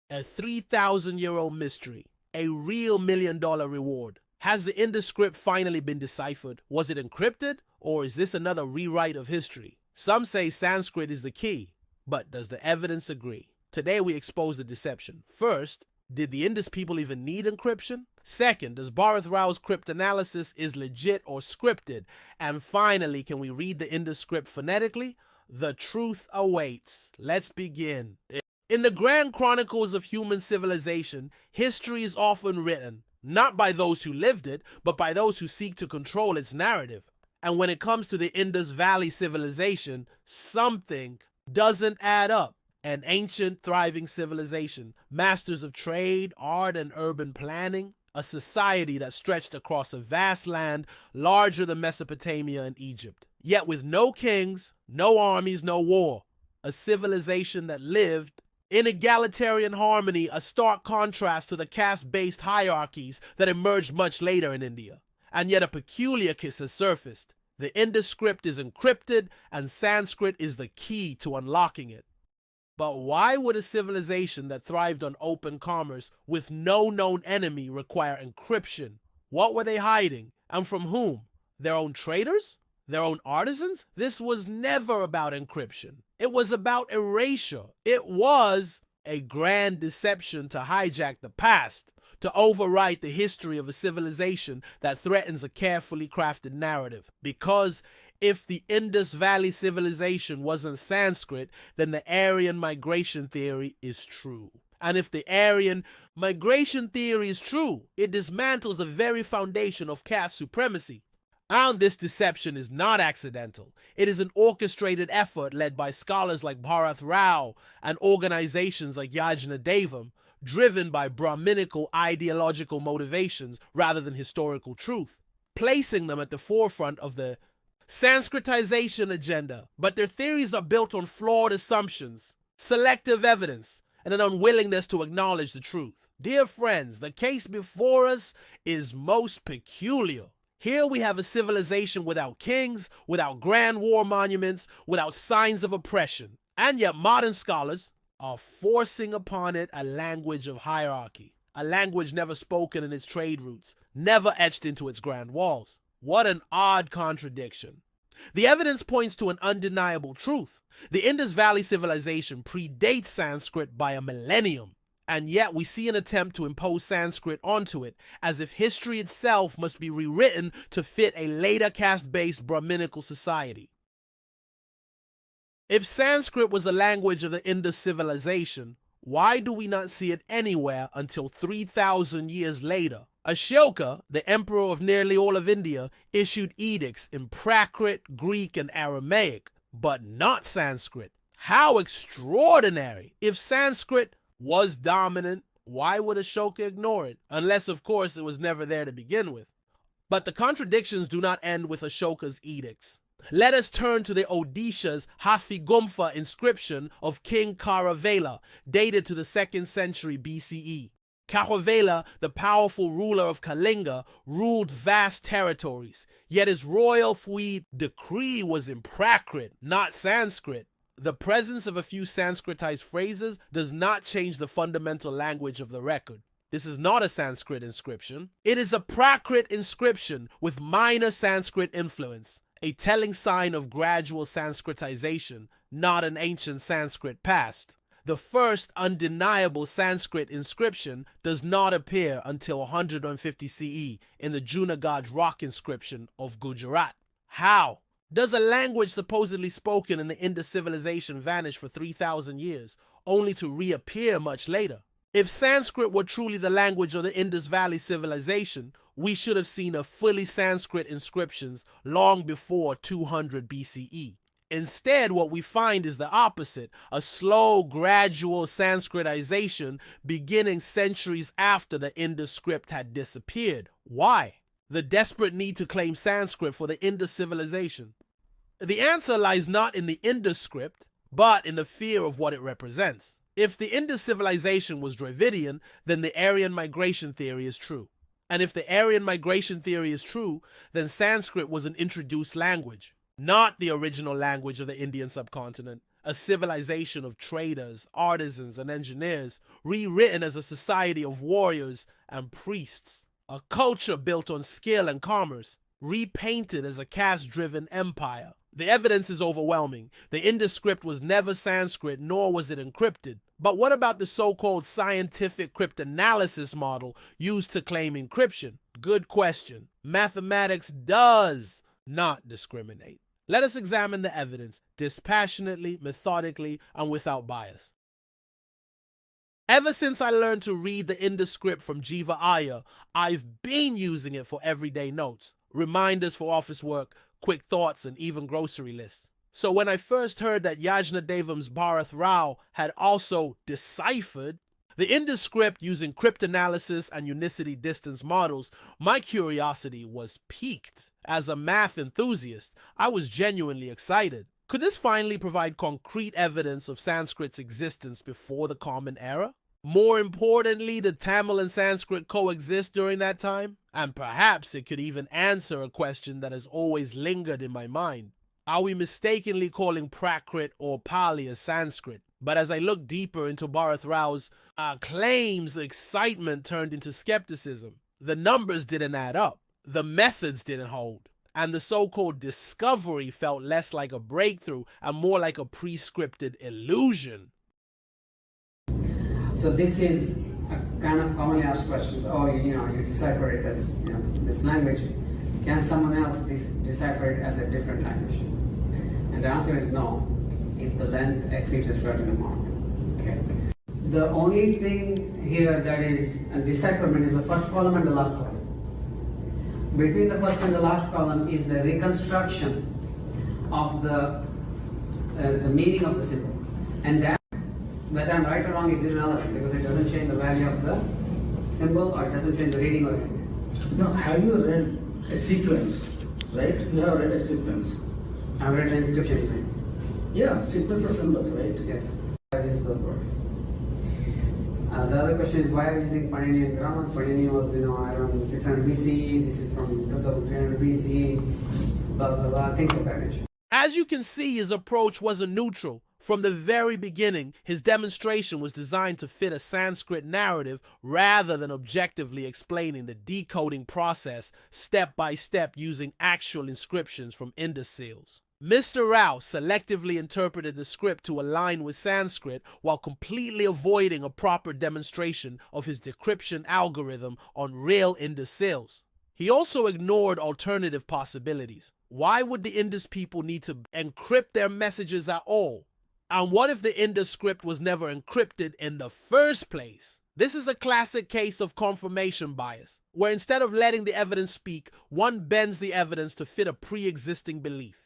A 3,000-year-old mystery. A real $1,000,000 reward. Has the Indus script finally been deciphered? Was it encrypted? Or is this another rewrite of history? Some say Sanskrit is the key, but does the evidence agree? Today we expose the deception. First, did the Indus people even need encryption? Second, does Bharath Rao's cryptanalysis is legit or scripted? And finally, can we read the Indus script phonetically? The truth awaits. Let's begin. In the grand chronicles of human civilization, history is often written, not by those who lived it, but by those who seek to control its narrative. And when it comes to the Indus Valley civilization, something doesn't add up. An ancient, thriving civilization, masters of trade, art, and urban planning, a society that stretched across a vast land larger than Mesopotamia and Egypt. Yet with no kings, no armies, no war. A civilization that lived in egalitarian harmony, a stark contrast to the caste-based hierarchies that emerged much later in India. And yet a peculiar case has surfaced. The Indus script is encrypted, and Sanskrit is the key to unlocking it. But why would a civilization that thrived on open commerce with no known enemy require encryption? What were they hiding? And from whom? Their own traders? Their own artisans? This was never about encryption. It was about erasure. It was a grand deception to hijack the past, to overwrite the history of a civilization that threatens a carefully crafted narrative. Because if the Indus Valley civilization wasn't Sanskrit, then the Aryan migration theory is true. And if the Aryan migration theory is true, it dismantles the very foundation of caste supremacy. And this deception is not accidental. It is an orchestrated effort led by scholars like Bharath Rao and organizations like Yajna Devam, driven by Brahminical ideological motivations rather than historical truth, placing them at the forefront of the Sanskritization agenda. But their theories are built on flawed assumptions, selective evidence, and an unwillingness to acknowledge the truth. Dear friends, the case before us is most peculiar. Here we have a civilization without kings, without grand war monuments, without signs of oppression. And yet modern scholars are forcing upon it a language of hierarchy, a language never spoken in its trade routes, never etched into its grand walls. What an odd contradiction. The evidence points to an undeniable truth. The Indus Valley civilization predates Sanskrit by a millennium, and yet we see an attempt to impose Sanskrit onto it, as if history itself must be rewritten to fit a later caste-based Brahminical society. If Sanskrit was the language of the Indus civilization, why do we not see it anywhere until 3,000 years later? Ashoka, the emperor of nearly all of India, issued edicts in Prakrit, Greek, and Aramaic, but not Sanskrit. How extraordinary! If Sanskrit was dominant, why would Ashoka ignore it? Unless, of course, it was never there to begin with. But the contradictions do not end with Ashoka's edicts. Let us turn to the Odisha's Hathigumpha inscription of King Kharavela, dated to the 2nd century BCE. Kharavela, the powerful ruler of Kalinga, ruled vast territories, yet his royal fui decree was in Prakrit, not Sanskrit. The presence of a few Sanskritized phrases does not change the fundamental language of the record. This is not a Sanskrit inscription. It is a Prakrit inscription with minor Sanskrit influence, a telling sign of gradual Sanskritization, not an ancient Sanskrit past. The first undeniable Sanskrit inscription does not appear until 150 CE in the Junagadh rock inscription of Gujarat. How? Does a language supposedly spoken in the Indus civilization vanish for 3,000 years, only to reappear much later? If Sanskrit were truly the language of the Indus Valley civilization, we should have seen a fully Sanskrit inscriptions long before 200 BCE. Instead, what we find is the opposite, a slow, gradual Sanskritization beginning centuries after the Indus script had disappeared. Why? The desperate need to claim Sanskrit for the Indus civilization. The answer lies not in the Indus script, but in the fear of what it represents. If the Indus civilization was Dravidian, then the Aryan migration theory is true. And if the Aryan migration theory is true, then Sanskrit was an introduced language, not the original language of the Indian subcontinent, a civilization of traders, artisans, and engineers, rewritten as a society of warriors and priests. A culture built on skill and commerce, repainted as a caste-driven empire. The evidence is overwhelming. The Indus script was never Sanskrit, nor was it encrypted. But what about the so-called scientific cryptanalysis model used to claim encryption? Good question. Mathematics does not discriminate. Let us examine the evidence dispassionately, methodically, and without bias. Ever since I learned to read the Indus script from Jiva Iyer, I've been using it for everyday notes, reminders for office work, quick thoughts, and even grocery lists. So when I first heard that Yajnadevam's Bharath Rao had also deciphered the Indus script using cryptanalysis and unicity distance models, my curiosity was piqued. As a math enthusiast, I was genuinely excited. Could this finally provide concrete evidence of Sanskrit's existence before the Common Era? More importantly, did Tamil and Sanskrit coexist during that time? And perhaps it could even answer a question that has always lingered in my mind. Are we mistakenly calling Prakrit or Pali as Sanskrit? But as I looked deeper into Bharath Rao's claims, the excitement turned into skepticism. The numbers didn't add up. The methods didn't hold. And the so-called discovery felt less like a breakthrough and more like a pre-scripted illusion. So this is a kind of commonly asked questions. Oh, you decipher it as this language. Can someone else decipher it as a different language? And the answer is no, if the length exceeds a certain amount. Okay. The only thing here that is a decipherment is the first column and the last column. Between the first and the last column is the reconstruction of the meaning of the symbol. And that, whether I'm right or wrong, is irrelevant because it doesn't change the value of the symbol or it doesn't change the reading of it. No, have you read a sequence, right? You have read a sequence. I've read an inscription. Yeah, sequence of symbols, right? Yes. I use those words. The other question is why are we using Paninian grammar? Panini was, around 600 BC. This is from 2300 BC. Blah, blah, blah, things of that nature. As you can see, his approach wasn't neutral. From the very beginning, his demonstration was designed to fit a Sanskrit narrative rather than objectively explaining the decoding process step by step using actual inscriptions from Indus seals. Mr. Rao selectively interpreted the script to align with Sanskrit while completely avoiding a proper demonstration of his decryption algorithm on real Indus seals. He also ignored alternative possibilities. Why would the Indus people need to encrypt their messages at all? And what if the Indus script was never encrypted in the first place? This is a classic case of confirmation bias, where instead of letting the evidence speak, one bends the evidence to fit a pre-existing belief.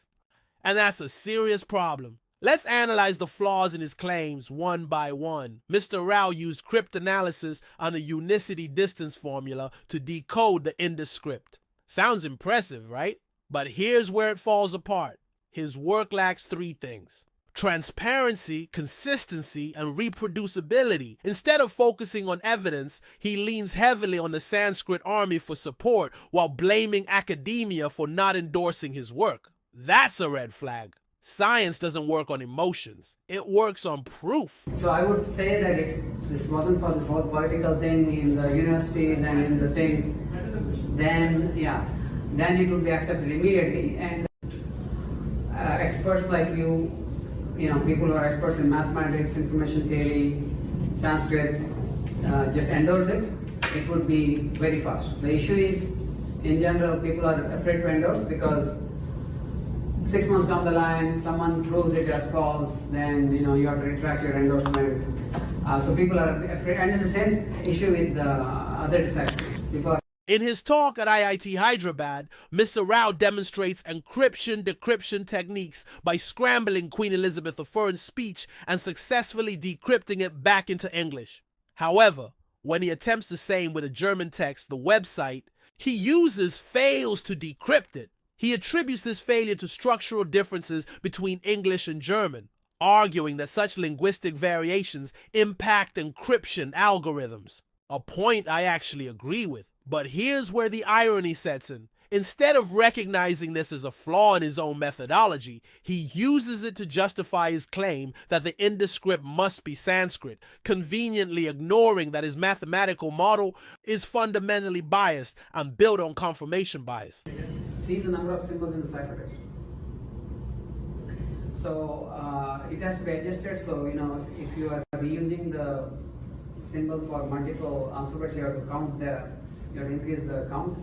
And that's a serious problem. Let's analyze the flaws in his claims one by one. Mr. Rao used cryptanalysis and the unicity distance formula to decode the Indus script. Sounds impressive, right? But here's where it falls apart. His work lacks three things: transparency, consistency, and reproducibility. Instead of focusing on evidence, he leans heavily on the Sanskrit army for support while blaming academia for not endorsing his work. That's a red flag. Science doesn't work on emotions. It works on proof. So I would say that if this wasn't for this whole political thing in the universities and in the thing, then it would be accepted immediately. And experts like you, people who are experts in mathematics, information theory, Sanskrit, just endorse it, it would be very fast. The issue is, in general, people are afraid to endorse because 6 months down the line, someone proves it as false, then you have to retract your endorsement. So people are afraid, and it's the same issue with the other disciples. In his talk at IIT Hyderabad, Mr. Rao demonstrates encryption decryption techniques by scrambling Queen Elizabeth I's speech and successfully decrypting it back into English. However, when he attempts the same with a German text, the website, he fails to decrypt it. He attributes this failure to structural differences between English and German, arguing that such linguistic variations impact encryption algorithms. A point I actually agree with. But here's where the irony sets in. Instead of recognizing this as a flaw in his own methodology, he uses it to justify his claim that the Indus script must be Sanskrit, conveniently ignoring that his mathematical model is fundamentally biased and built on confirmation bias. Sees the number of symbols in the ciphertext. So it has to be adjusted. So if you are reusing the symbol for multiple alphabets, you have to increase the count.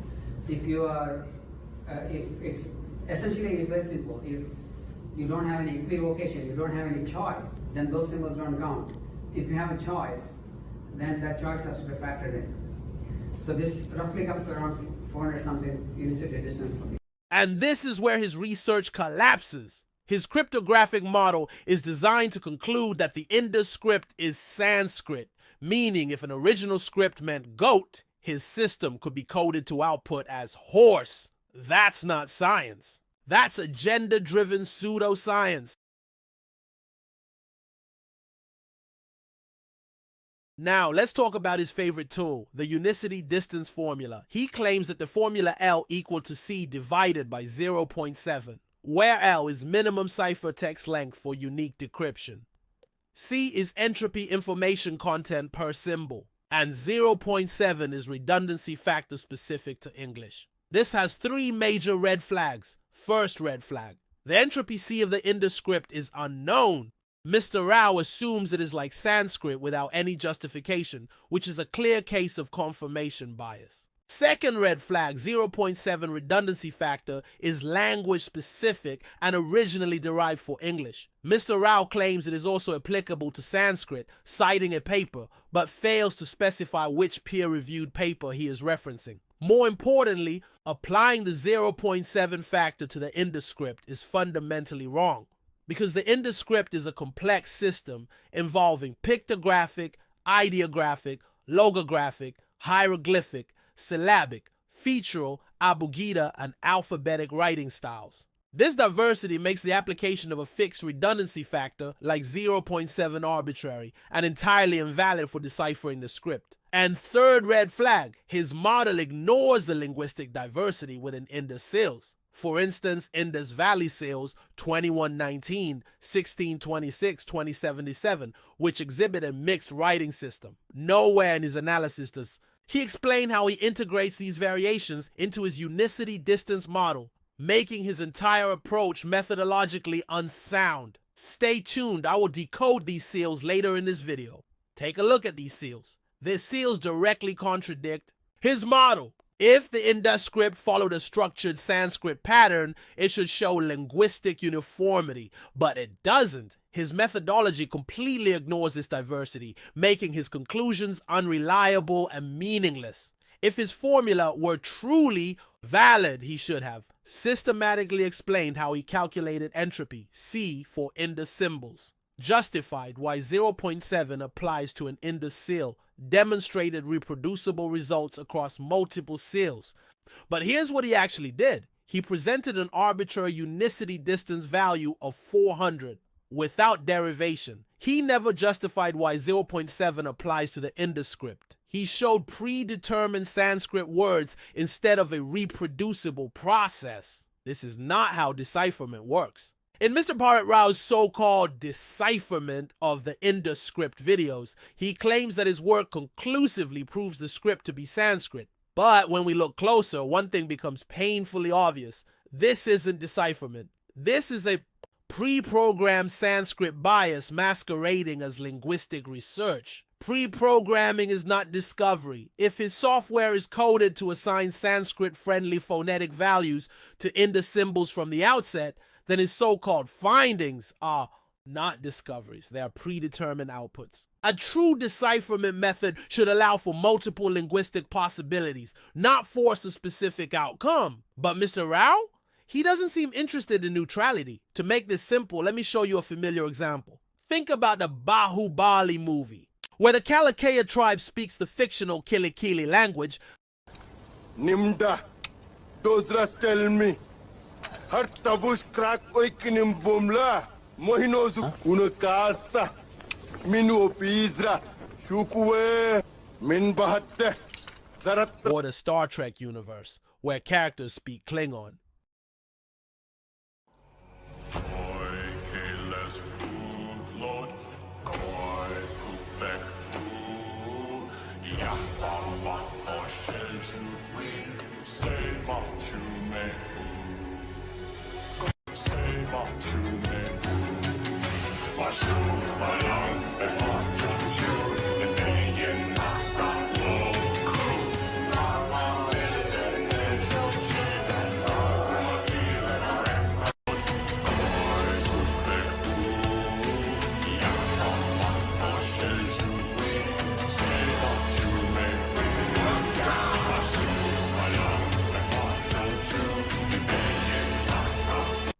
If you are, if it's essentially it's very simple. If you don't have any equivocation, you don't have any choice, then those symbols don't count. If you have a choice, then that choice has to be factored in. So this roughly comes to around 400 something Unicity distance from you. And this is where his research collapses. His cryptographic model is designed to conclude that the Indus script is Sanskrit, meaning if an original script meant goat, his system could be coded to output as horse. That's not science. That's agenda-driven pseudoscience. Now, let's talk about his favorite tool, the Unicity distance formula. He claims that the formula L equal to C divided by 0.7, where L is minimum ciphertext length for unique decryption. C is entropy information content per symbol, and 0.7 is redundancy factor specific to English. This has three major red flags. First red flag, the entropy C of the Indus script is unknown. Mr. Rao assumes it is like Sanskrit without any justification, which is a clear case of confirmation bias. Second red flag, 0.7 redundancy factor, is language specific and originally derived for English. Mr. Rao claims it is also applicable to Sanskrit, citing a paper, but fails to specify which peer-reviewed paper he is referencing. More importantly, applying the 0.7 factor to the Indus script is fundamentally wrong, because the Indus script is a complex system involving pictographic, ideographic, logographic, hieroglyphic, syllabic, featural, abugida, and alphabetic writing styles. This diversity makes the application of a fixed redundancy factor like 0.7 arbitrary and entirely invalid for deciphering the script. And third red flag, his model ignores the linguistic diversity within Indus seals. For instance, Indus Valley seals 2119, 1626, 2077, which exhibit a mixed writing system. Nowhere in his analysis does he explain how he integrates these variations into his unicity distance model, making his entire approach methodologically unsound. Stay tuned, I will decode these seals later in this video. Take a look at these seals. Their seals directly contradict his model. If the Indus script followed a structured Sanskrit pattern, it should show linguistic uniformity, but it doesn't. His methodology completely ignores this diversity, making his conclusions unreliable and meaningless. If his formula were truly valid, he should have systematically explained how he calculated entropy, C, for Indus symbols, justified why 0.7 applies to an Indus seal, demonstrated reproducible results across multiple seals. But here's what he actually did. He presented an arbitrary unicity distance value of 400 without derivation. He never justified why 0.7 applies to the Indus script. He showed predetermined Sanskrit words instead of a reproducible process. This is not how decipherment works. In Mr. Bharath Rao's so-called decipherment of the Indus script videos, he claims that his work conclusively proves the script to be Sanskrit. But when we look closer, one thing becomes painfully obvious. This isn't decipherment. This is a pre-programmed Sanskrit bias masquerading as linguistic research. Pre-programming is not discovery. If his software is coded to assign Sanskrit-friendly phonetic values to Indus symbols from the outset, then his so-called findings are not discoveries. They are predetermined outputs. A true decipherment method should allow for multiple linguistic possibilities, not force a specific outcome. But Mr. Rao? He doesn't seem interested in neutrality. To make this simple, let me show you a familiar example. Think about the Bahubali movie, where the Kalikeya tribe speaks the fictional Kilikili language. Nimda, those rest tell me. Har tabush crack oikinim bomla, mohinozu unakarsa, minu opizra, shukue, min bahatte, sarat. Or the Star Trek universe, where characters speak Klingon.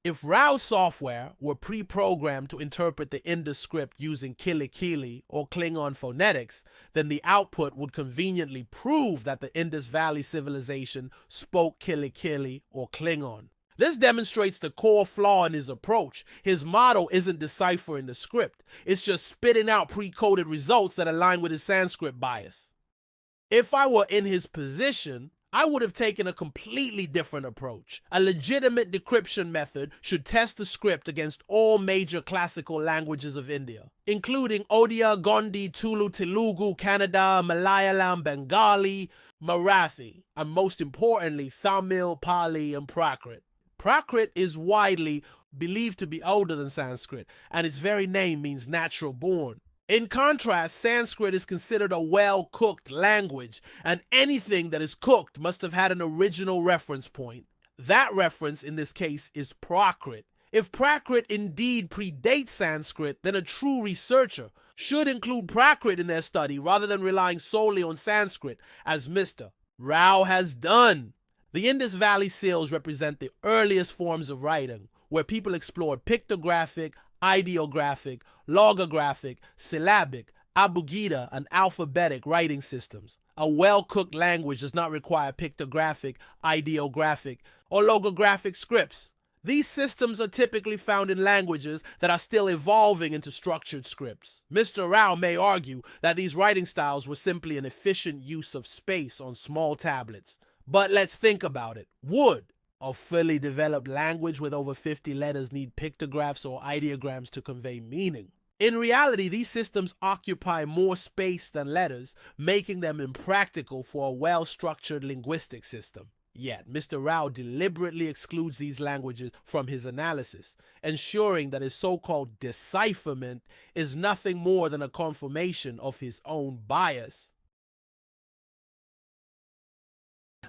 If Rao software were pre-programmed to interpret the Indus script using Kilikili or Klingon phonetics, then the output would conveniently prove that the Indus Valley civilization spoke Kilikili or Klingon. This demonstrates the core flaw in his approach. His model isn't deciphering the script, it's just spitting out pre-coded results that align with his Sanskrit bias. If I were in his position, I would have taken a completely different approach. A legitimate decryption method should test the script against all major classical languages of India, including Odia, Gondi, Tulu, Telugu, Kannada, Malayalam, Bengali, Marathi, and most importantly, Tamil, Pali, and Prakrit. Prakrit is widely believed to be older than Sanskrit, and its very name means natural born. In contrast, Sanskrit is considered a well-cooked language, and anything that is cooked must have had an original reference point. That reference, in this case, is Prakrit. If Prakrit indeed predates Sanskrit, then a true researcher should include Prakrit in their study rather than relying solely on Sanskrit, as Mr. Rao has done. The Indus Valley seals represent the earliest forms of writing, where people explored pictographic, ideographic, logographic, syllabic, abugida, and alphabetic writing systems. A well-cooked language does not require pictographic, ideographic, or logographic scripts. These systems are typically found in languages that are still evolving into structured scripts. Mr. Rao may argue that these writing styles were simply an efficient use of space on small tablets. But let's think about it. Would a fully developed language with over 50 letters need pictographs or ideograms to convey meaning? In reality, these systems occupy more space than letters, making them impractical for a well-structured linguistic system. Yet, Mr. Rao deliberately excludes these languages from his analysis, ensuring that his so-called decipherment is nothing more than a confirmation of his own bias.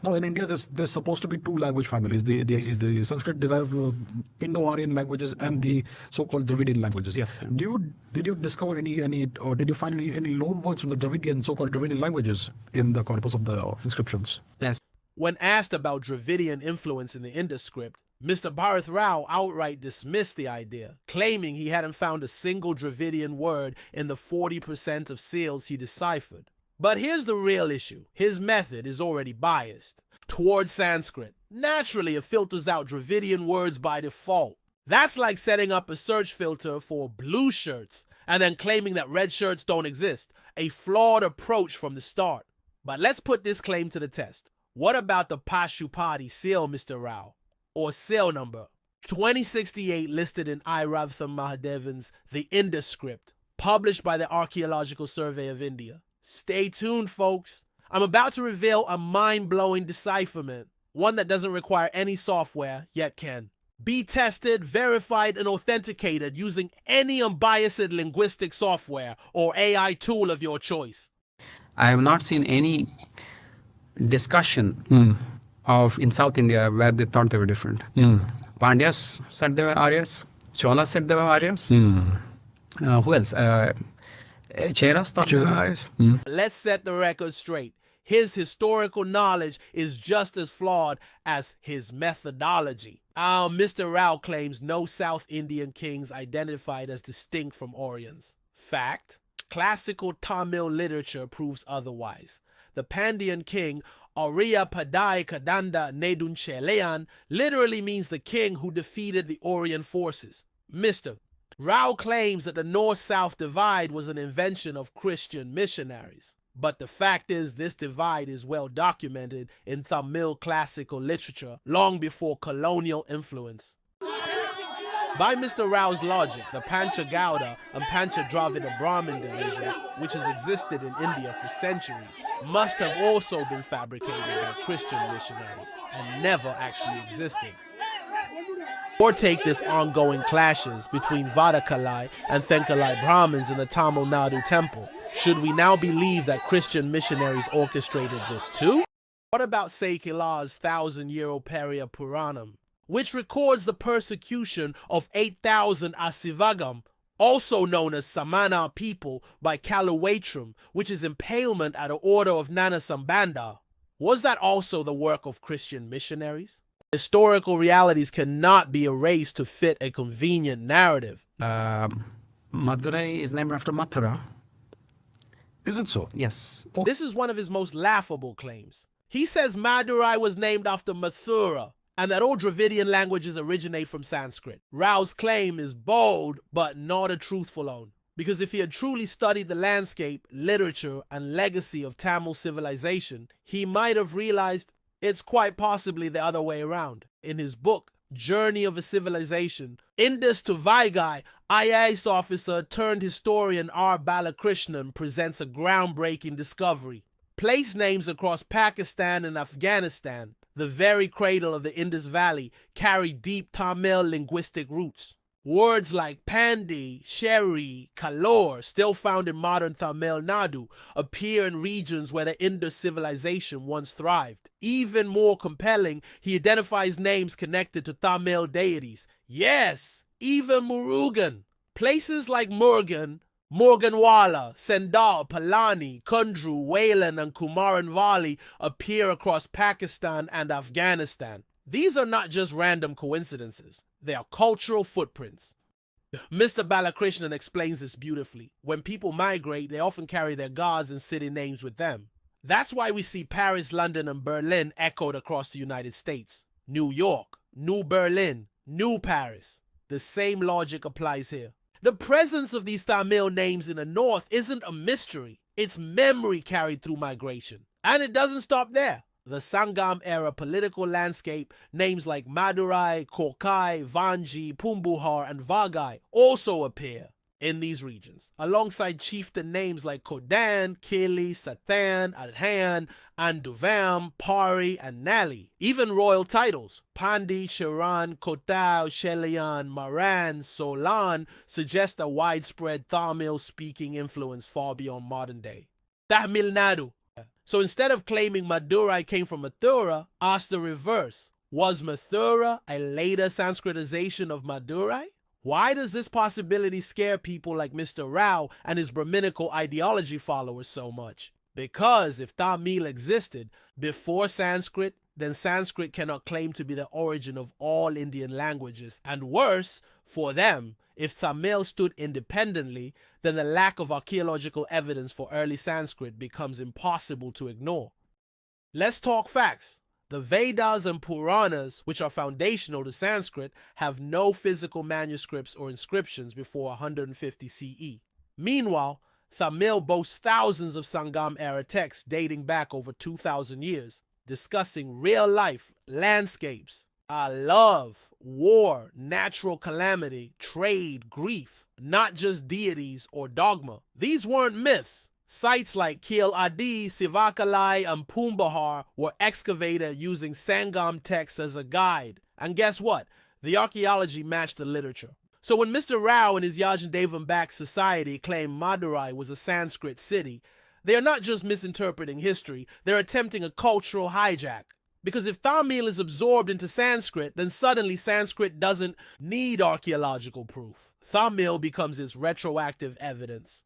Now, in India, there's supposed to be two language families: the Sanskrit-derived Indo-Aryan languages and the so-called Dravidian languages. Yes. Did you discover any, or did you find any loan words from the Dravidian, so-called Dravidian languages in the corpus of the inscriptions? Yes. When asked about Dravidian influence in the Indus script, Mr. Bharath Rao outright dismissed the idea, claiming he hadn't found a single Dravidian word in the 40% of seals he deciphered. But here's the real issue. His method is already biased towards Sanskrit. Naturally, it filters out Dravidian words by default. That's like setting up a search filter for blue shirts and then claiming that red shirts don't exist. A flawed approach from the start. But let's put this claim to the test. What about the Pashupati seal, Mr. Rao? Or seal number 2068 listed in Iravtha Mahadevan's The Indus Script, published by the Archaeological Survey of India. Stay tuned, folks. I'm about to reveal a mind-blowing decipherment, one that doesn't require any software, yet can be tested, verified, and authenticated using any unbiased linguistic software or AI tool of your choice. I have not seen any discussion of in South India where they thought they were different. Pandyas said they were Aryas. Cholas said they were Aryas. Who else? Cheras thought they were Aryas. Let's set the record straight. His historical knowledge is just as flawed as his methodology. Mr. Rao claims no South Indian kings identified as distinct from Aryans. Fact: classical Tamil literature proves otherwise. The Pandyan king Arya Padai Kadanda Nedunchelayan literally means the king who defeated the Aryan forces. Mr. Rao claims that the North-South divide was an invention of Christian missionaries. But the fact is, this divide is well documented in Tamil classical literature long before colonial influence. By Mr. Rao's logic, the Pancha Gauda and Pancha Dravida Brahmin divisions, which has existed in India for centuries, must have also been fabricated by Christian missionaries and never actually existed. Or take this ongoing clashes between Vadakalai and Thenkalai Brahmins in the Tamil Nadu temple. Should we now believe that Christian missionaries orchestrated this too? What about Sekhilar's 1,000-year-old Periya Puranam, which records the persecution of 8,000 Asivagam, also known as Samana people, by Kaluwetram, which is impalement at the order of Nana Sambanda? Was that also the work of Christian missionaries? Historical realities cannot be erased to fit a convenient narrative. Madurai is named after Mathura. Is it so? Yes. This is one of his most laughable claims. He says Madurai was named after Mathura, and that all Dravidian languages originate from Sanskrit. Rao's claim is bold, but not a truthful one. Because if he had truly studied the landscape, literature, and legacy of Tamil civilization, he might have realized it's quite possibly the other way around. In his book, Journey of a Civilization, Indus to Vaigai, IAS officer turned historian R.Balakrishnan presents a groundbreaking discovery. Place names across Pakistan and Afghanistan, the very cradle of the Indus Valley, carry deep Tamil linguistic roots. Words like Pandi, Sherry, Kalor, still found in modern Tamil Nadu, appear in regions where the Indus civilization once thrived. Even more compelling, he identifies names connected to Tamil deities. Yes, even Murugan. Places like Murugan, Morganwala, Sendal, Palani, Kundru, Wayland, and Kumaran Valley appear across Pakistan and Afghanistan. These are not just random coincidences. They are cultural footprints. Mr. Balakrishnan explains this beautifully. When people migrate, they often carry their gods and city names with them. That's why we see Paris, London, and Berlin echoed across the United States. New York, New Berlin, New Paris. The same logic applies here. The presence of these Tamil names in the north isn't a mystery. It's memory carried through migration. And it doesn't stop there. The Sangam era political landscape, names like Madurai, Kokai, Vanji, Pumbuhar, and Vaigai also appear in these regions, alongside chieftain names like Kodan, Kili, Satan, Adhan, Anduvam, Pari, and Nali. Even royal titles, Pandi, Sharan, Kotau, Shelian, Maran, Solan, suggest a widespread Tamil-speaking influence far beyond modern day. Tamil Nadu. So instead of claiming Madurai came from Mathura, ask the reverse. Was Mathura a later Sanskritization of Madurai? Why does this possibility scare people like Mr. Rao and his Brahminical ideology followers so much? Because if Tamil existed before Sanskrit, then Sanskrit cannot claim to be the origin of all Indian languages. And worse, for them, if Tamil stood independently, then the lack of archaeological evidence for early Sanskrit becomes impossible to ignore. Let's talk facts. The Vedas and Puranas, which are foundational to Sanskrit, have no physical manuscripts or inscriptions before 150 CE. Meanwhile, Tamil boasts thousands of Sangam-era texts dating back over 2,000 years, discussing real life, landscapes, love, war, natural calamity, trade, grief, not just deities or dogma. These weren't myths. Sites like Kil Adi, Sivakalai, and Pumbahar were excavated using Sangam texts as a guide. And guess what? The archaeology matched the literature. So when Mr. Rao and his Yajandevan backed society claim Madurai was a Sanskrit city, they are not just misinterpreting history, they're attempting a cultural hijack. Because if Tamil is absorbed into Sanskrit, then suddenly Sanskrit doesn't need archaeological proof. Tamil becomes its retroactive evidence.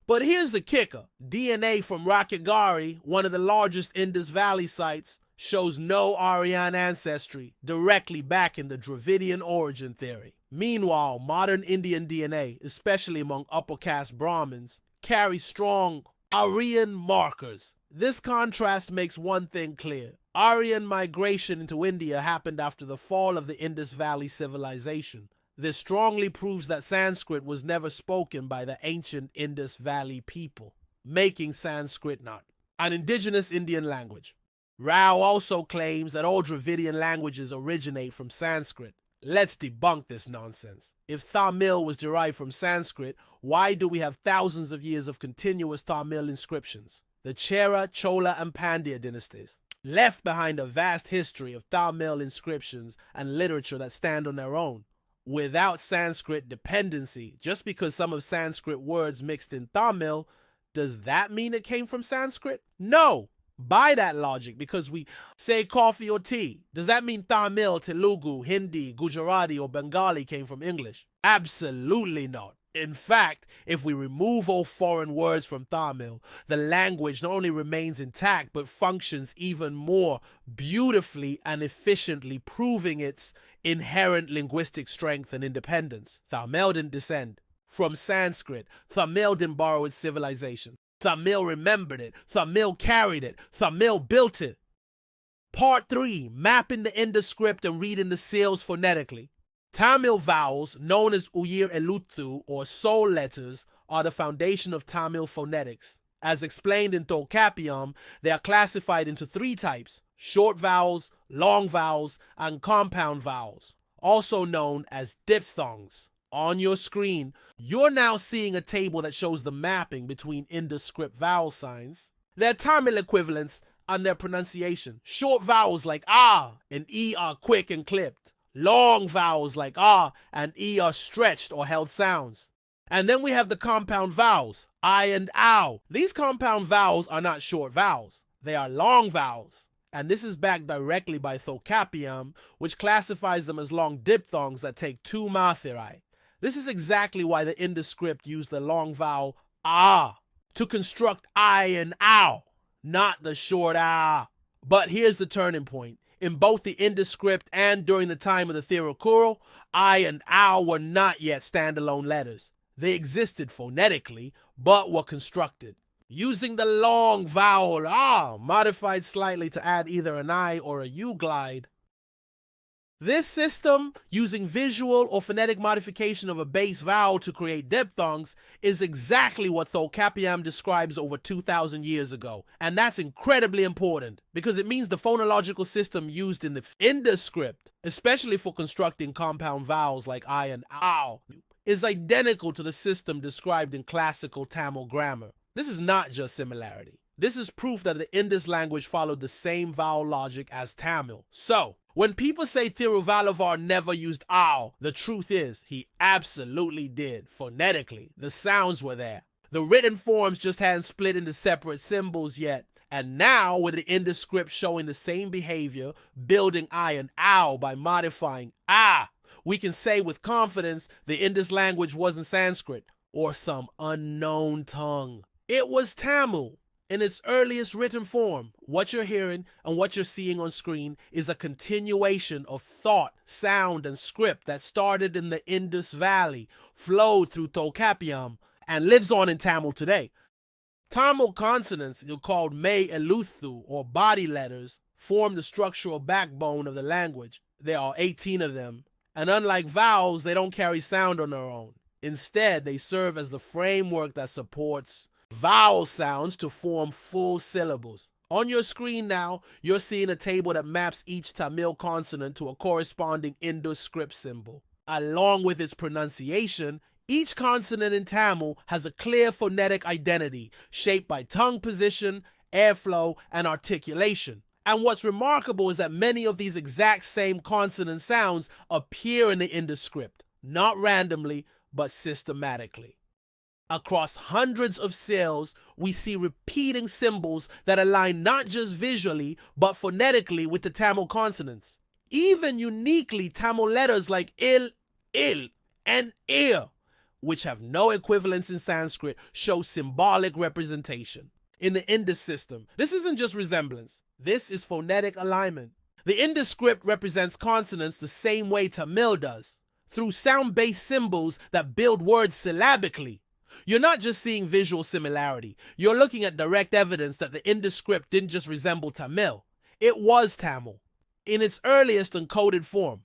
But here's the kicker. DNA from Rakhigarhi, one of the largest Indus Valley sites, shows no Aryan ancestry directly back in the Dravidian origin theory. Meanwhile, modern Indian DNA, especially among upper caste Brahmins, carries strong Aryan markers. This contrast makes one thing clear. Aryan migration into India happened after the fall of the Indus Valley civilization. This strongly proves that Sanskrit was never spoken by the ancient Indus Valley people. making Sanskrit not an indigenous Indian language. Rao also claims that all Dravidian languages originate from Sanskrit. Let's debunk this nonsense. If Tamil was derived from Sanskrit, why do we have thousands of years of continuous Tamil inscriptions? The Chera, Chola, and Pandya dynasties left behind a vast history of Tamil inscriptions and literature that stand on their own. Without Sanskrit dependency, just because some of Sanskrit words mixed in Tamil, does that mean it came from Sanskrit? No! By that logic, because we say coffee or tea, does that mean Tamil, Telugu, Hindi, Gujarati, or Bengali came from English? Absolutely not. In fact, if we remove all foreign words from Tamil, the language not only remains intact but functions even more beautifully and efficiently, proving its inherent linguistic strength and independence. Tamil didn't descend from Sanskrit. Tamil didn't borrow its civilization. Tamil remembered it. Tamil carried it. Tamil built it. Part 3. Mapping the Indus script and reading the seals phonetically. Tamil vowels, known as Uyir Eluthu or soul letters, are the foundation of Tamil phonetics. As explained in Tholkappiyam, they are classified into 3 types: short vowels, long vowels, and compound vowels, also known as diphthongs. On your screen, you're now seeing a table that shows the mapping between Indus script vowel signs, their Tamil equivalents, and their pronunciation. Short vowels like ah and e are quick and clipped. Long vowels like ah and e are stretched or held sounds. And then we have the compound vowels, I and ow. These compound vowels are not short vowels. They are long vowels. And this is backed directly by Tholkappiyam, which classifies them as long diphthongs that take 2 matherai. This is exactly why the Indus script used the long vowel ah to construct I and ow, not the short ah. But here's the turning point. In both the Indus script and during the time of the Thirukkural, I and ow were not yet standalone letters. They existed phonetically, but were constructed using the long vowel ah, modified slightly to add either an I or a U glide. This system, using visual or phonetic modification of a base vowel to create diphthongs, is exactly what Tholkappiyam describes over 2,000 years ago. And that's incredibly important, because it means the phonological system used in the Indus script, especially for constructing compound vowels like I and ow, is identical to the system described in classical Tamil grammar. This is not just similarity. This is proof that the Indus language followed the same vowel logic as Tamil. So, when people say Thiruvallur never used ow, the truth is he absolutely did. Phonetically, the sounds were there. The written forms just hadn't split into separate symbols yet. And now, with the Indus script showing the same behavior, building I and ow by modifying ah, we can say with confidence the Indus language wasn't Sanskrit or some unknown tongue. It was Tamil. In its earliest written form, what you're hearing and what you're seeing on screen is a continuation of thought, sound, and script that started in the Indus Valley, flowed through Tholkappiyam, and lives on in Tamil today. Tamil consonants, called Me Eluthu or body letters, form the structural backbone of the language. There are 18 of them, and unlike vowels, they don't carry sound on their own. Instead, they serve as the framework that supports vowel sounds to form full syllables. On your screen now, you're seeing a table that maps each Tamil consonant to a corresponding Indus script symbol. Along with its pronunciation, each consonant in Tamil has a clear phonetic identity shaped by tongue position, airflow, and articulation. And what's remarkable is that many of these exact same consonant sounds appear in the Indus script, not randomly, but systematically. Across hundreds of cells, we see repeating symbols that align not just visually, but phonetically with the Tamil consonants. Even uniquely Tamil letters like il, and ir, which have no equivalents in Sanskrit, show symbolic representation. In the Indus system, this isn't just resemblance. This is phonetic alignment. The Indus script represents consonants the same way Tamil does, through sound-based symbols that build words syllabically. You're not just seeing visual similarity, you're looking at direct evidence that the Indus script didn't just resemble Tamil, it was Tamil, in its earliest encoded form.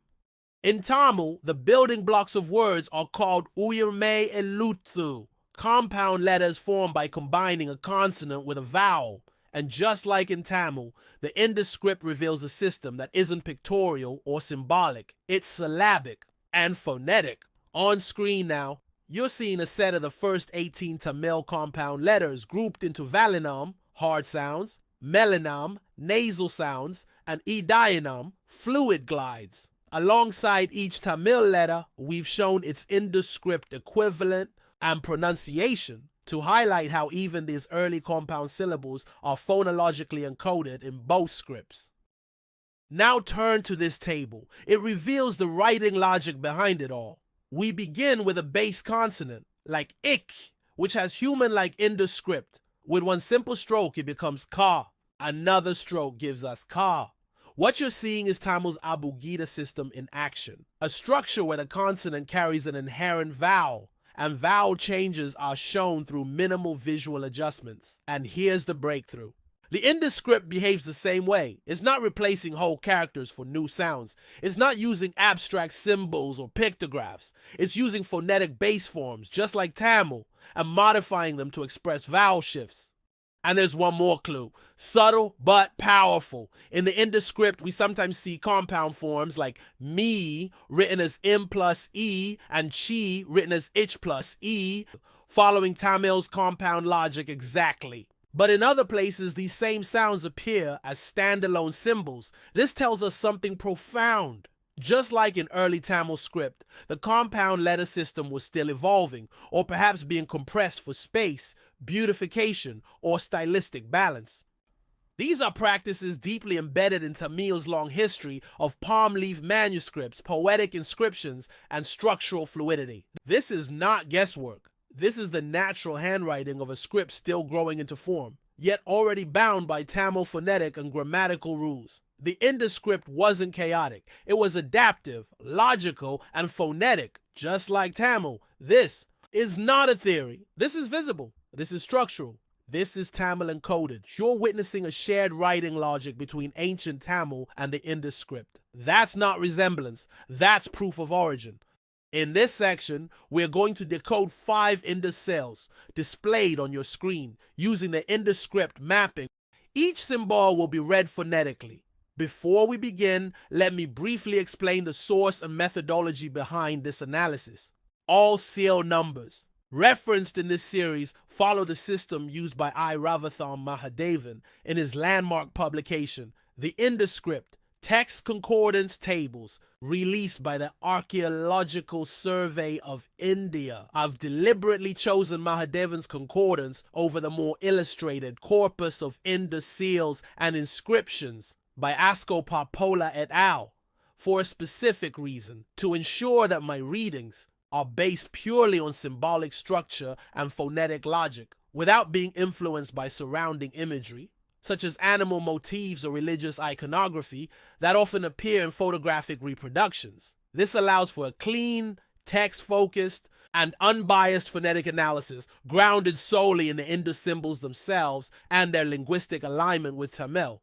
In Tamil, the building blocks of words are called Uyirme Eluthu, Compound letters formed by combining a consonant with a vowel. And just like in Tamil, the Indus script reveals a system that isn't pictorial or symbolic. It's syllabic and phonetic. On screen now, you're seeing a set of the first 18 Tamil compound letters grouped into Valinam, hard sounds, Melanam, nasal sounds, and Idayanam, fluid glides. Alongside each Tamil letter, we've shown its Indus script equivalent and pronunciation to highlight how even these early compound syllables are phonologically encoded in both scripts. Now turn to this table. It reveals the writing logic behind it all. We begin with a base consonant, like ik, which has human-like Indus script. With one simple stroke, it becomes ka. Another stroke gives us ka. What you're seeing is Tamil's Abugida system in action, a structure where the consonant carries an inherent vowel, and vowel changes are shown through minimal visual adjustments. And here's the breakthrough. The Indus script behaves the same way. It's not replacing whole characters for new sounds. It's not using abstract symbols or pictographs. It's using phonetic base forms, just like Tamil, and modifying them to express vowel shifts. And there's one more clue. Subtle but powerful. In the Indus script, we sometimes see compound forms like me written as m plus e and chi written as ich plus e, following Tamil's compound logic exactly. But in other places, these same sounds appear as standalone symbols. This tells us something profound. Just like in early Tamil script, the compound letter system was still evolving, or perhaps being compressed for space, beautification, or stylistic balance. These are practices deeply embedded in Tamil's long history of palm leaf manuscripts, poetic inscriptions, and structural fluidity. This is not guesswork. This is the natural handwriting of a script still growing into form, yet already bound by Tamil phonetic and grammatical rules. The Indus script wasn't chaotic. It was adaptive, logical, and phonetic, just like Tamil. This is not a theory. This is visible. This is structural. This is Tamil encoded. You're witnessing a shared writing logic between ancient Tamil and the Indus script. That's not resemblance. That's proof of origin. In this section, we're going to decode 5 Indus cells displayed on your screen using the Indus script mapping. Each symbol will be read phonetically. Before we begin, let me briefly explain the source and methodology behind this analysis. All seal numbers referenced in this series follow the system used by I. Ravatham Mahadevan in his landmark publication, The Indus Script, Text Concordance Tables, released by the Archaeological Survey of India. I've deliberately chosen Mahadevan's concordance over the more illustrated corpus of Indus seals and inscriptions by Asko Papola et al. For a specific reason, to ensure that my readings are based purely on symbolic structure and phonetic logic, without being influenced by surrounding imagery, such as animal motifs or religious iconography that often appear in photographic reproductions. This allows for a clean, text-focused, and unbiased phonetic analysis grounded solely in the Indus symbols themselves and their linguistic alignment with Tamil.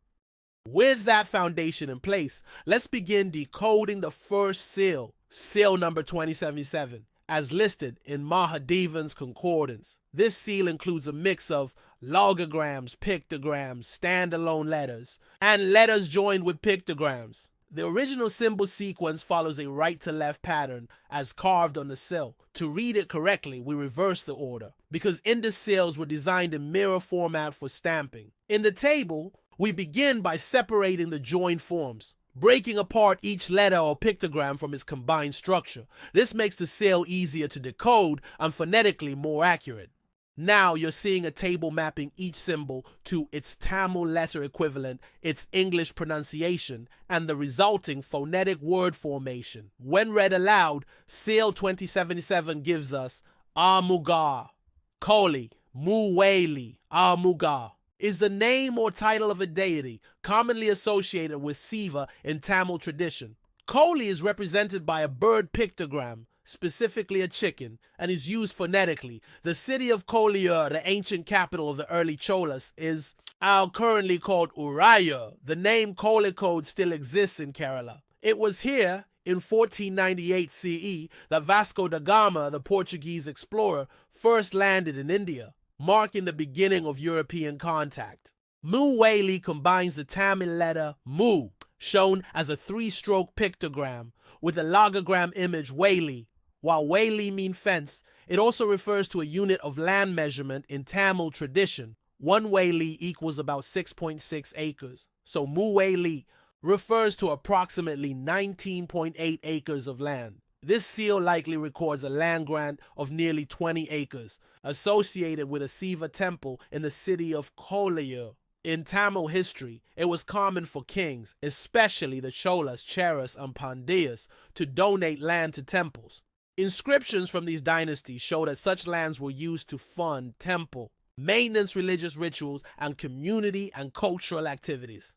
With that foundation in place, let's begin decoding the first seal, seal number 2077, as listed in Mahadevan's concordance. This seal includes a mix of logograms, pictograms, standalone letters, and letters joined with pictograms. The original symbol sequence follows a right-to-left pattern as carved on the seal. To read it correctly, we reverse the order, because Indus seals were designed in mirror format for stamping. In the table, we begin by separating the joined forms, breaking apart each letter or pictogram from its combined structure. This makes the seal easier to decode and phonetically more accurate. Now you're seeing a table mapping each symbol to its Tamil letter equivalent, its English pronunciation, and the resulting phonetic word formation. When read aloud, seal 2077 gives us Amuga, Koli, Muweli, Amuga is the name or title of a deity commonly associated with Siva in Tamil tradition. Koli is represented by a bird pictogram, specifically a chicken, and is used phonetically. The city of Kolayur, the ancient capital of the early Cholas, is currently called Urayur. The name Kozhikode still exists in Kerala. It was here, in 1498 CE that Vasco da Gama, the Portuguese explorer, first landed in India, marking the beginning of European contact. Mu Wali combines the Tamil letter Mu, shown as a 3-stroke pictogram, with the logogram image Wali. While Wali means fence, it also refers to a unit of land measurement in Tamil tradition. 1 Wali equals about 6.6 acres. So Mu Wali refers to approximately 19.8 acres of land. This seal likely records a land grant of nearly 20 acres, associated with a Siva temple in the city of Kolayur. In Tamil history, it was common for kings, especially the Cholas, Cheras, and Pandyas, to donate land to temples. Inscriptions from these dynasties show that such lands were used to fund temple, maintenance, religious rituals, and community and cultural activities.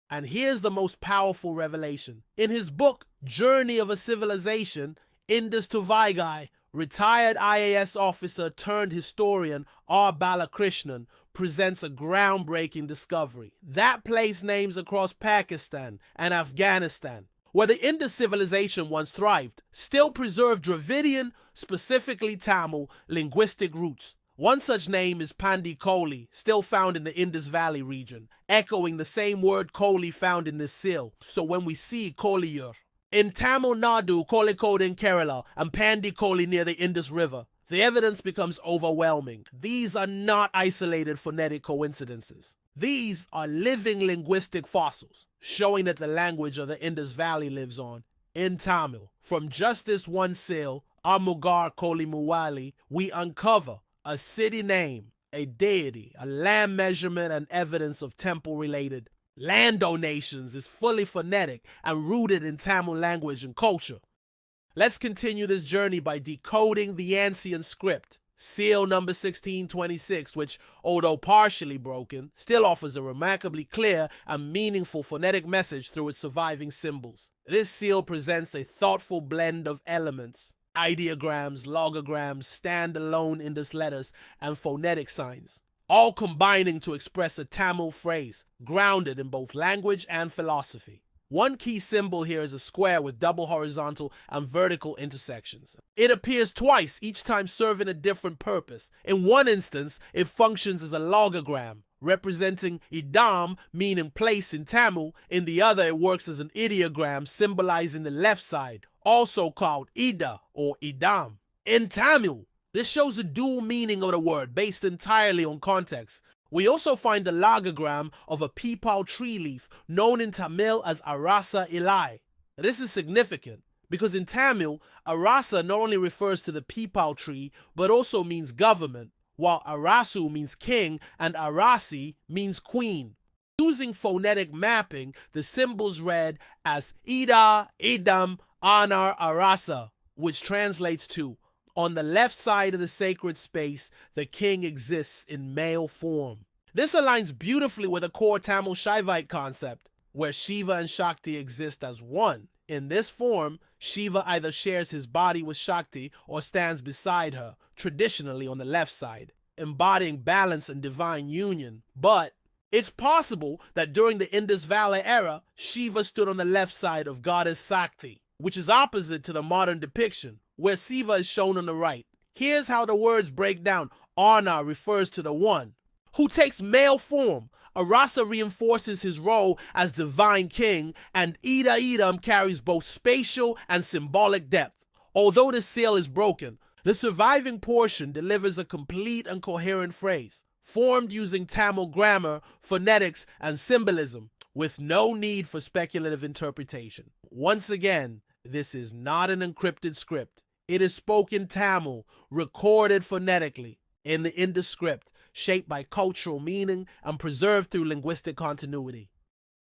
And here's the most powerful revelation. In his book, Journey of a Civilization, Indus to Vaigai, retired IAS officer turned historian R.Balakrishnan presents a groundbreaking discovery. That place names across Pakistan and Afghanistan, where the Indus civilization once thrived, still preserve Dravidian, specifically Tamil, linguistic roots. One such name is Pandikoli, still found in the Indus Valley region, echoing the same word Koli found in this seal. So when we see Koliyur in Tamil Nadu, Kozhikode in Kerala, and Pandikoli near the Indus River, the evidence becomes overwhelming. These are not isolated phonetic coincidences. These are living linguistic fossils, showing that the language of the Indus Valley lives on in Tamil. From just this one seal, Amugar Kolimuwali, we uncover a city name, a deity, a land measurement, and evidence of temple-related land donations is fully phonetic and rooted in Tamil language and culture. Let's continue this journey by decoding the ancient script. Seal number 1626, which, although partially broken, still offers a remarkably clear and meaningful phonetic message through its surviving symbols. This seal presents a thoughtful blend of elements: ideograms, logograms, standalone Indus letters, and phonetic signs, all combining to express a Tamil phrase, grounded in both language and philosophy. One key symbol here is a square with double horizontal and vertical intersections. It appears twice, each time serving a different purpose. In one instance, it functions as a logogram, representing idam, meaning place in Tamil. In the other, it works as an ideogram, symbolizing the left side, also called ida or idam. In Tamil, this shows the dual meaning of the word, based entirely on context. We also find the logogram of a peepal tree leaf, known in Tamil as Arasa Ilai. This is significant because in Tamil, Arasa not only refers to the peepal tree, but also means government, while Arasu means king and Arasi means queen. Using phonetic mapping, the symbols read as Ida, Idam, Anar, Arasa, which translates to, on the left side of the sacred space, the king exists in male form. This aligns beautifully with a core Tamil Shaivite concept, where Shiva and Shakti exist as one. In this form, Shiva either shares his body with Shakti or stands beside her, traditionally on the left side, embodying balance and divine union. But it's possible that during the Indus Valley era, Shiva stood on the left side of goddess Sakti, which is opposite to the modern depiction, where Siva is shown on the right. Here's how the words break down. Arna refers to the one, who takes male form. Arasa reinforces his role as divine king, and Ida Idam carries both spatial and symbolic depth. Although the seal is broken, the surviving portion delivers a complete and coherent phrase, formed using Tamil grammar, phonetics, and symbolism, with no need for speculative interpretation. Once again, this is not an encrypted script. It is spoken Tamil, recorded phonetically in the Indus script, shaped by cultural meaning and preserved through linguistic continuity.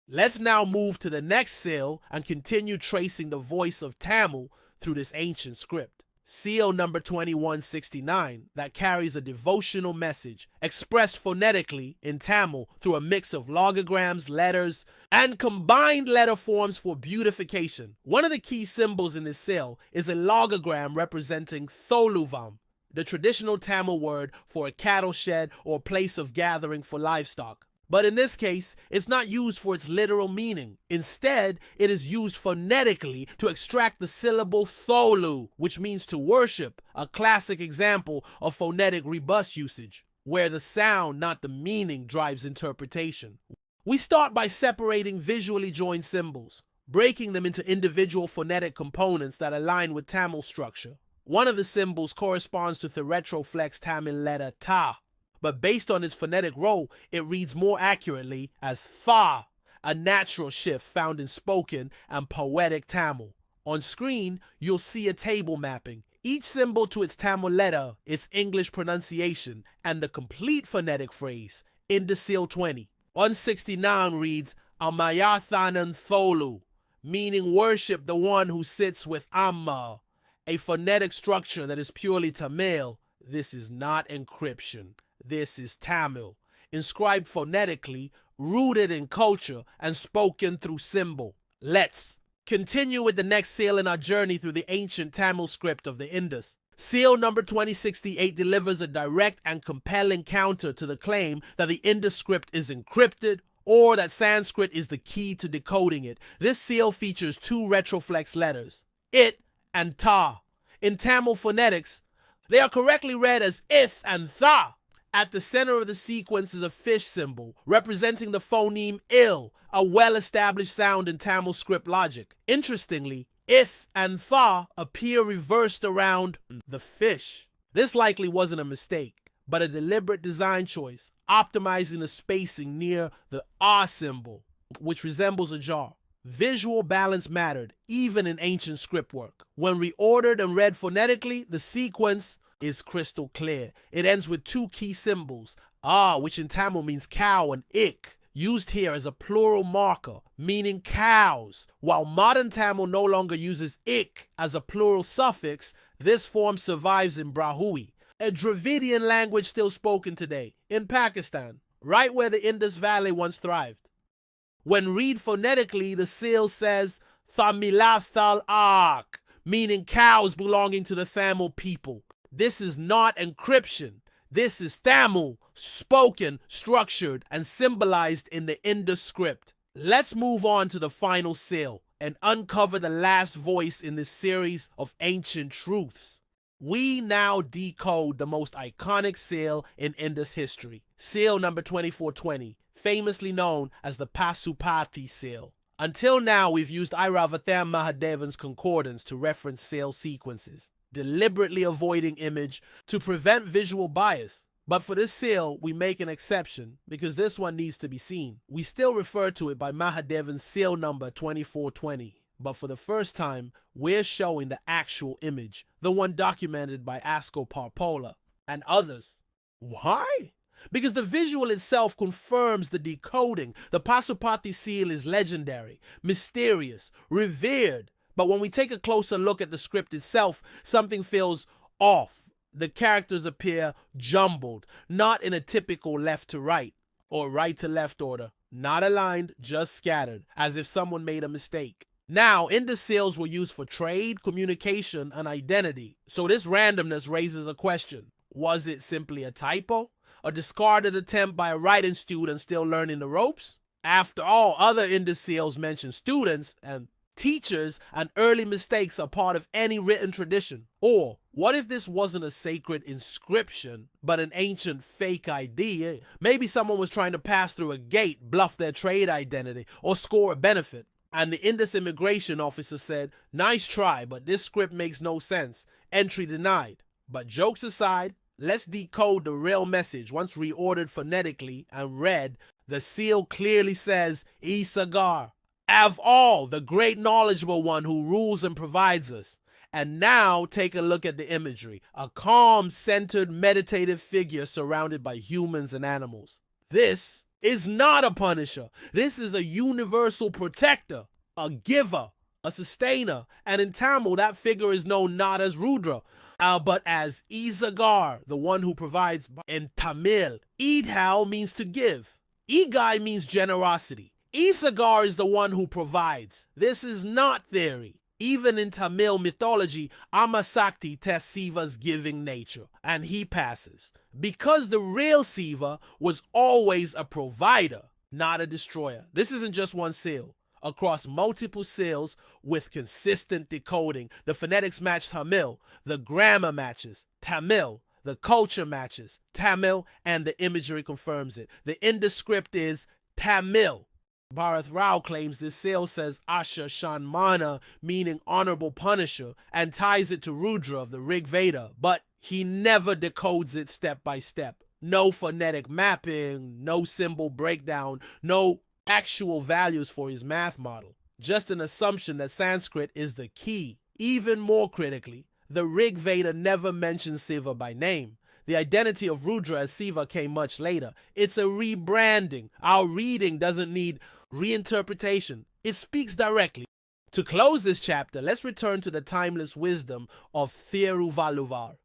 Let's now move to the next seal and continue tracing the voice of Tamil through this ancient script. Seal number 2169, that carries a devotional message expressed phonetically in Tamil through a mix of logograms, letters, and combined letter forms for beautification. One of the key symbols in this seal is a logogram representing Tholuvam, the traditional Tamil word for a cattle shed or place of gathering for livestock. But in this case, it's not used for its literal meaning. Instead, it is used phonetically to extract the syllable tholu, which means to worship, a classic example of phonetic rebus usage, where the sound, not the meaning, drives interpretation. We start by separating visually joined symbols, breaking them into individual phonetic components that align with Tamil structure. One of the symbols corresponds to the retroflex Tamil letter ta, but based on its phonetic role, it reads more accurately as tha, a natural shift found in spoken and poetic Tamil. On screen, you'll see a table mapping, each symbol to its Tamil letter, its English pronunciation, and the complete phonetic phrase, Indicil 20. 169 reads, Amayathanan Tholu, meaning worship the one who sits with Amma, a phonetic structure that is purely Tamil. This is not encryption. This is Tamil, inscribed phonetically, rooted in culture, and spoken through symbol. Let's continue with the next seal in our journey through the ancient Tamil script of the Indus. Seal number 2068 delivers a direct and compelling counter to the claim that the Indus script is encrypted or that Sanskrit is the key to decoding it. This seal features two retroflex letters, it and ta. In Tamil phonetics, they are correctly read as ith and tha. At the center of the sequence is a fish symbol, representing the phoneme il, a well-established sound in Tamil script logic. Interestingly, ith and tha appear reversed around the fish. This likely wasn't a mistake, but a deliberate design choice, optimizing the spacing near the ah symbol, which resembles a jar. Visual balance mattered, even in ancient script work. When reordered and read phonetically, the sequence is crystal clear. It ends with two key symbols, ah, which in Tamil means cow, and ik, used here as a plural marker, meaning cows. While modern Tamil no longer uses ik as a plural suffix, this form survives in Brahui, a Dravidian language still spoken today in Pakistan, right where the Indus Valley once thrived. When read phonetically, the seal says Thamilathal Ak, meaning cows belonging to the Tamil people. This is not encryption. This is Tamil, spoken, structured, and symbolized in the Indus script. Let's move on to the final seal and uncover the last voice in this series of ancient truths. We now decode the most iconic seal in Indus history, seal number 2420, famously known as the Pashupati seal. Until now, we've used Iravatham Mahadevan's concordance to reference seal sequences, deliberately avoiding image to prevent visual bias. But for this seal, we make an exception because this one needs to be seen. We still refer to it by Mahadevan's seal number 2420, but for the first time, we're showing the actual image, the one documented by Asko Parpola and others. Why? Because the visual itself confirms the decoding. The Pashupati seal is legendary, mysterious, revered. But when we take a closer look at the script itself, something feels off. The characters appear jumbled, not in a typical left to right or right to left order. Not aligned, just scattered, as if someone made a mistake. Now, Indus seals were used for trade, communication, and identity. So this randomness raises a question. Was it simply a typo? A discarded attempt by a writing student still learning the ropes? After all, other Indus seals mention students and teachers, and early mistakes are part of any written tradition. Or what if this wasn't a sacred inscription, but an ancient fake ID? Maybe someone was trying to pass through a gate, bluff their trade identity, or score a benefit. And the Indus immigration officer said, "Nice try, but this script makes no sense. Entry denied." But jokes aside, let's decode the real message. Once reordered phonetically and read, the seal clearly says, Isagar, Av all, the great knowledgeable one who rules and provides us. And now take a look at the imagery. A calm, centered, meditative figure surrounded by humans and animals. This is not a punisher. This is a universal protector, a giver, a sustainer. And in Tamil, that figure is known not as Rudra, but as Isagar, the one who provides. In Tamil, Idhal means to give. Igai means generosity. Isagar is the one who provides. This is not theory. Even in Tamil mythology, Amasakti tests Siva's giving nature, and he passes. Because the real Siva was always a provider, not a destroyer. This isn't just one seal. Across multiple seals with consistent decoding, the phonetics match Tamil, the grammar matches Tamil, the culture matches Tamil, and the imagery confirms it. The Indus script is Tamil. Bharath Rao claims this seal says Asha Shanmana, meaning honorable punisher, and ties it to Rudra of the Rig Veda, but he never decodes it step by step. No phonetic mapping, no symbol breakdown, no actual values for his math model. Just an assumption that Sanskrit is the key. Even more critically, the Rig Veda never mentions Siva by name. The identity of Rudra as Siva came much later. It's a rebranding. Our reading doesn't need reinterpretation. It speaks directly. To close this chapter, let's return to the timeless wisdom of Thirukkural.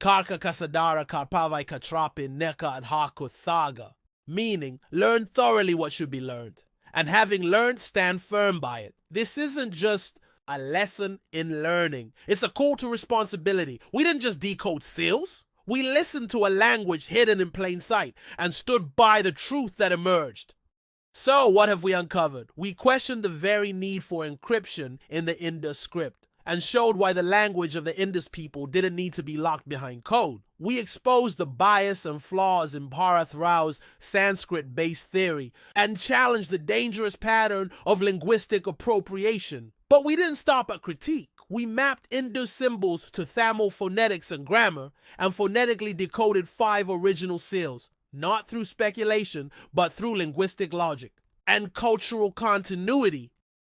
Karka Kasadara Karpavai Katrapin Neka Adhaku Thaga, meaning learn thoroughly what should be learned, and having learned, stand firm by it. This isn't just a lesson in learning. It's a call to responsibility. We didn't just decode seals. We listened to a language hidden in plain sight and stood by the truth that emerged. So what have we uncovered? We questioned the very need for encryption in the Indus script and showed why the language of the Indus people didn't need to be locked behind code. We exposed the bias and flaws in Bharath Rao's Sanskrit-based theory and challenged the dangerous pattern of linguistic appropriation. But we didn't stop at critique. We mapped Indus symbols to Tamil phonetics and grammar and phonetically decoded 5 original seals, not through speculation, but through linguistic logic and cultural continuity.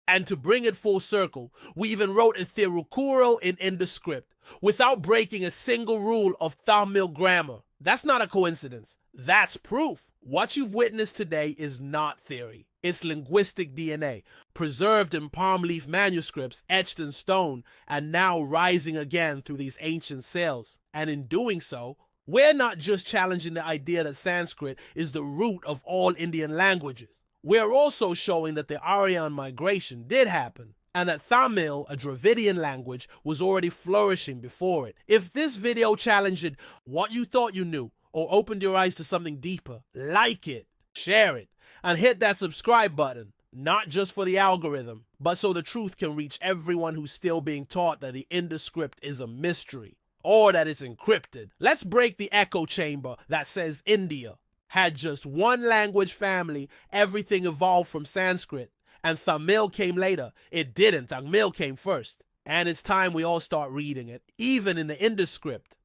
And to bring it full circle, we even wrote a Thirukkural in Indus script without breaking a single rule of Tamil grammar. That's not a coincidence. That's proof. What you've witnessed today is not theory. It's linguistic DNA, preserved in palm leaf manuscripts, etched in stone, and now rising again through these ancient sails. And in doing so, we're not just challenging the idea that Sanskrit is the root of all Indian languages. We're also showing that the Aryan migration did happen, and that Tamil, a Dravidian language, was already flourishing before it. If this video challenged what you thought you knew, or opened your eyes to something deeper, like it, share it, and hit that subscribe button, not just for the algorithm, but so the truth can reach everyone who's still being taught that the Indus script is a mystery, or that it's encrypted. Let's break the echo chamber that says India had just one language family, everything evolved from Sanskrit, and Tamil came later. It didn't. Tamil came first. And it's time we all start reading it, even in the Indus script.